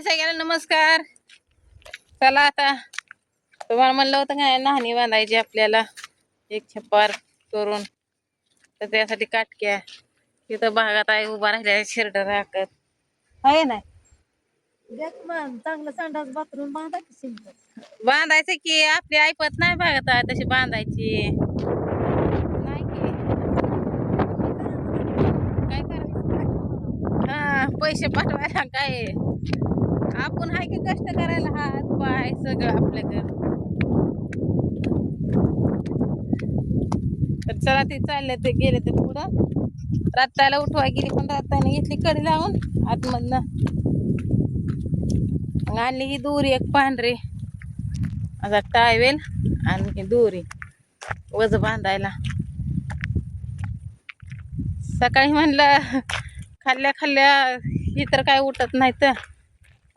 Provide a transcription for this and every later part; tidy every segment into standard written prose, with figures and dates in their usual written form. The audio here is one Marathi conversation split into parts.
सगळ्यांना नमस्कार. चला आता तुम्हाला म्हणलं होतं काय नाहणी बांधायची आपल्याला एक छप्पर करून, तर त्यासाठी काटक्या तिथं भागात आहे उभा राहिल्या शिरड राखत आहे ना. चांगलं संडास बाथरूम बांधायचं बांधायचं की आपली ऐपत नाही भागात आहे तशी बांधायची नाही की काय करायचं. हा पैसे पाठवायला काय आपण हाय की कष्ट करायला हात पाय सगळं आपल्याकडे. तर चला ते चालले ते गेले ते पुढं रात्ताला उठवाय गेली पण रात्ताने घेतली कडी लावून आतमधनं आणली ही दोरी एक पांढरी आता टायवेल आणि ही दोरी वज बांधायला. सकाळी म्हणलं खाल्ल्या खाल्ल्या ही तर काय उठत नाही तर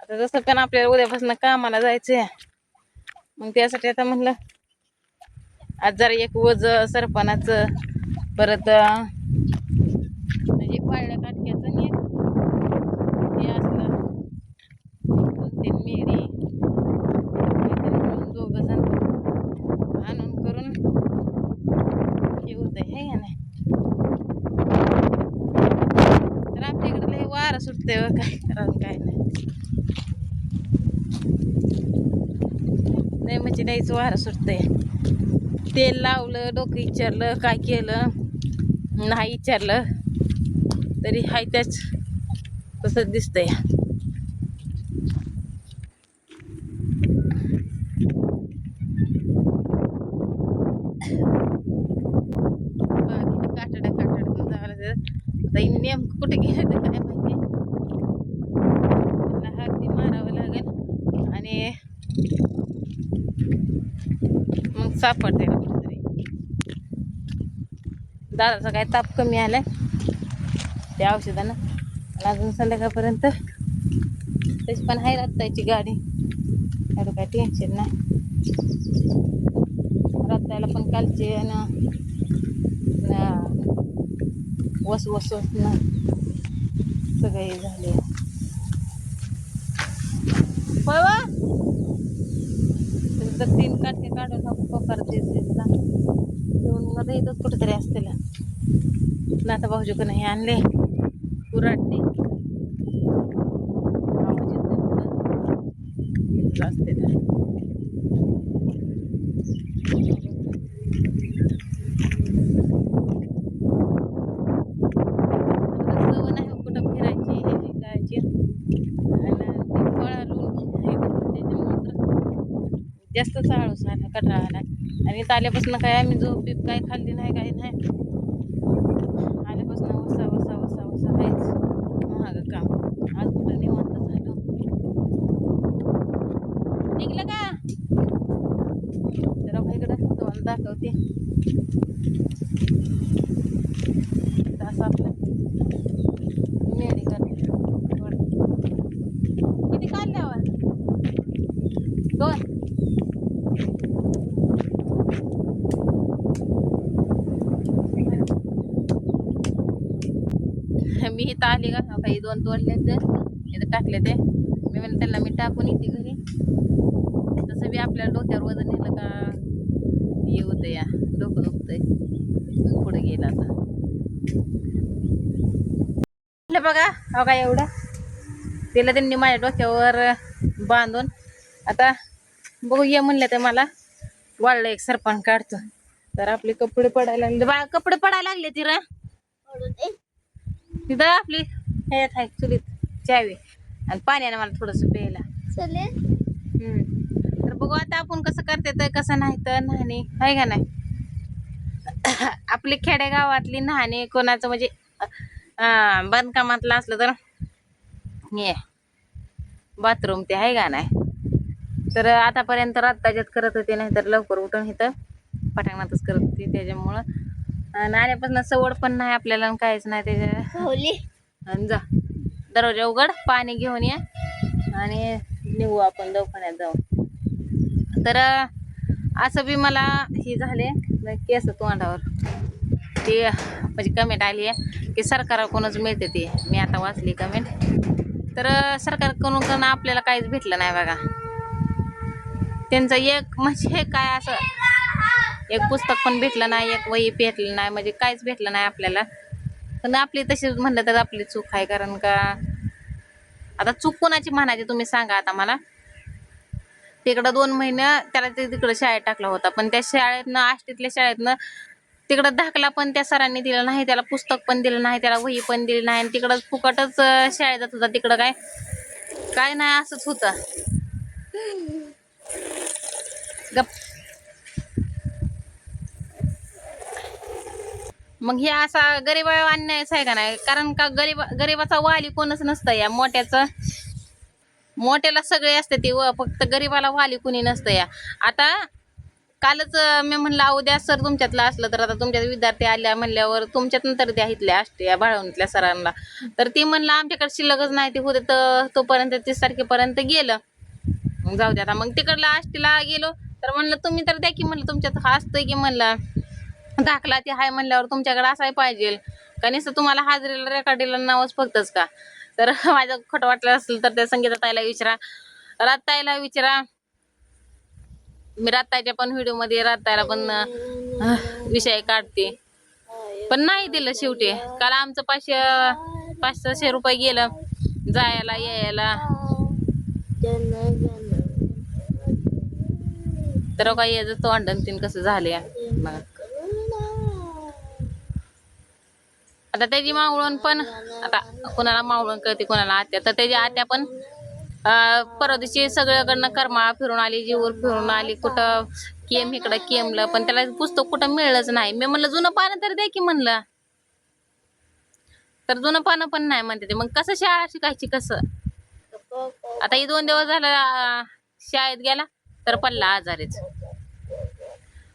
आता जसं पण आपल्याला उद्यापासून कामाला जायचंय मग त्यासाठी आता म्हणलं आज जरा एक वज सरपणाचं परत म्हणजे पाळल्या काटक्याचं आणि हे असलं 2-3 मेढी मिळून 2 जण आणून करून हे होतंय हे नाही. तर आमच्या इकडे लय वारं सुटतंय व काय करावं काय नाही. नाही म्हणजे नाहीच वारं सुटतंय. तेल लावलं डोकं विचारलं काय केलं नाही विचारलं तरी हाय त्याच तसंच दिसतंय. काटाड्या झालं आता नेमकं कुठे गेलं तर काय माहिती. त्यांना हाती मारावं लागेल आणि मग सापडते कुठेतरी. दादाचा काय ताप कमी आलाय त्या औषधानं अजून संध्याकाळपर्यंत त्याची पण आहे रत्तायची गाडी एवढं काय टेन्शन नाही. रत्तायला पण कालचे वस ना सगळे झाले पळवा तर 3 काटके काढून परत येऊन मग इथंच कुठेतरी असतील नाता भाऊजीकडे नाही आणले कुराडणे असते सवय नाही कुठं फिरायची हे करायची आणि जास्त चाळूस आला कटाळा आला आणि इथं आल्यापासून काय आम्ही झोप बीप काय खाल्ली नाही काही नाही. आल्यापासून वसा वसा वसा वसा आहेच महाग काम. आज कुठं निवांत झालं निघलं का जरा भाईकडं तुम्हाला दाखवते. असं आपलं मेडी करते किती काढल्यावर 2 मी इथं आली का काही 2 तोडले तर इथं टाकले ते मी म्हणलं त्यांना मी टाकून येते घरी. तसं बी आपल्या डोक्यावर वजन नेलं का हे होतं या डोकं दुखतंय पुढे गेलं आता बघा हो का एवढं तिला त्यांनी माझ्या डोक्यावर बांधून आता बघूया म्हणलं तर मला वाळलं एक सरपण काढतो तर आपले कपडे पडायला लागले बाळा कपडे पडायला लागले तिला तिथं आपली ह्याच्यात आहे चुलीत चावी आणि पाण्याने मला थोडंसं प्यायला तर बघू आता आपण कसं करते तर कसं नाही तर न्हाणी आहे का नाही. आपली खेडेगावातली न्हाणी कोणाचं म्हणजे बांधकामातलं असलं तर हे बाथरूम ते आहे का नाही. तर आतापर्यंत रात्ताच्यात करत होते नाही तर लवकर उठून इथं पटांगणातच करत होती त्याच्यामुळं नाण्यापासून सवड पण नाही आपल्याला काहीच नाही त्याच्या. जा दरवाजा उघड पाणी घेऊन या आणि निघू आपण दवाखान्यात जाऊन. तर असं बी मला हे झाले केस तोंडावर ते म्हणजे कमेंट आली आहे की सरकाराकडूनच मिळते ते मी आता वाचली कमेंट तर सरकारकडून आपल्याला काहीच भेटलं नाही बघा. त्यांचं एक म्हणजे काय असं एक पुस्तक पण भेटलं नाही, एक वही भेटलं नाही, म्हणजे काहीच भेटलं नाही आपल्याला. पण आपली तशीच म्हणलं तर आपली चूक आहे. कारण का आता चूक कोणाची म्हणायची तुम्ही सांगा आता मला. तिकडं 2 महिने त्याला तिकडं शाळेत टाकला होता, पण त्या शाळेतनं आष्टीतल्या शाळेतनं तिकडं दाखला पण त्या सरांनी दिला नाही, त्याला पुस्तक पण दिलं नाही, त्याला वही पण दिली नाही, आणि तिकडं फुकटच शाळेत जात होता. तिकडं काय काय नाही असंच होतं. गप. मग हे असा गरीबावर अन्यायच आहे का नाही. कारण का गरीबाचा वाली कोणच नसतं या मोठ्याचं. मोठ्याला सगळे असते ते व फक्त गरीबाला वाली कोणी नसतं या. आता कालच मी म्हणलं उद्या सर तुमच्यातलं असलं तर आता तुमच्यात विद्यार्थी आल्या म्हणल्यावर तुमच्यात नंतर द्या इथल्या या बाळवणीतल्या सरांना. तर ती म्हणलं आमच्याकडे शिल्लकच नाही, ते होते तर तोपर्यंत 30 तारखेपर्यंत गेलं. मग जाऊ दे आता. मग तिकडला आष्टीला गेलो तर म्हणलं तुम्ही तर द्या की, म्हणलं तुमच्यात असतंय की, म्हणलं दाखला ते हाय म्हणल्यावर तुमच्याकडे असाय पाहिजे का. नुसतं तुम्हाला हाजरीला रेकॉर्डीला नावच फक्तच का. तर माझं खोटं वाटलं असेल तर त्या संगीता ताईला विचारा, राताईला विचारा. मी राताईच्या पण व्हिडिओ मध्ये राताईला पण विषय काढते, पण नाही दिलं शेवटी. काल आमचं 500 रुपये गेलं जायला यायला. तर काय याचं तोंडन तीन कसं झाले बघा. आता त्याची मावळण पण, आता कोणाला मावळण कळते कोणाला आत्या, तर त्याची आत्या पण परवा दिवशी सगळ्याकडनं करमाळा फिरून आली, जीवर फिरून आली, कुठं केम इकडं केमलं, पण त्याला पुस्तक कुठं मिळलंच नाही. मी म्हणलं जुनं पानं तर द्या की म्हणलं, तर जुनं पानं पण नाही म्हणते ते. मग कसं शाळा शिकायची कसं. आता ही 2 दिवस झाला शाळेत गेला तर पडला आजारीच.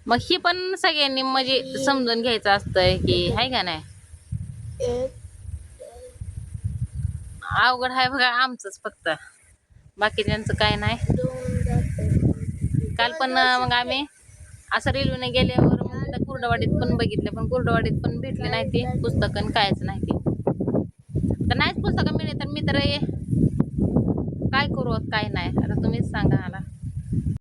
मग ही पण सगळ्यांनी म्हणजे समजून घ्यायचं असतंय की हाय का नाही. अवघड आहे बघा आमचंच फक्त, बाकीच्यांचं काय नाही. काल पण मग आम्ही असं रेल्वेने गेल्यावर मग कुर्डवाडीत पण बघितले, पण कुर्डवाडीत पण भेटले नाही ती पुस्तकं, कायच नाही ती. तर नाहीच पुस्तकं मिळेल तर मी तर काय करू काय नाही. आता तुम्हीच सांगा मला.